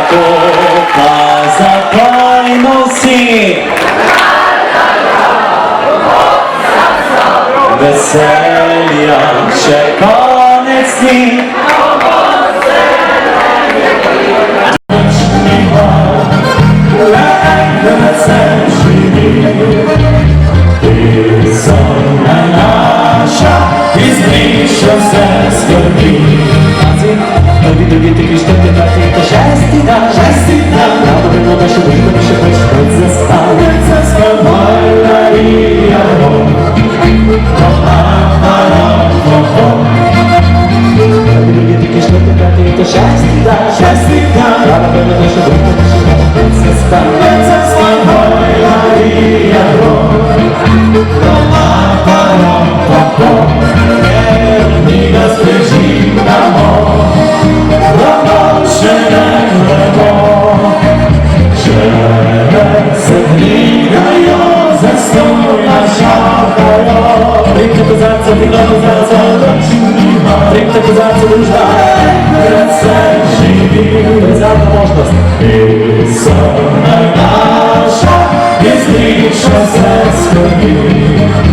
kopa zapajmo si. Veselja še konec ni. Pisana naša izbriša se skrbi. Drugi, tretji, četrti, peti, to šesti dan. Rado vedno da še družba, da še več kot zaspan. Maria, drugi, tretji, četrti, peti, to šesti dan. Rado vedno da še družba, da še več kot zaspan. Maria, mi ga spreživamo, še ne gremo, žene se dvigajo, zastojna šahajo. Prikte kozarca, družba, enkrat se živi. Zadnja možnost. Pisana naša izbriša se skrbi.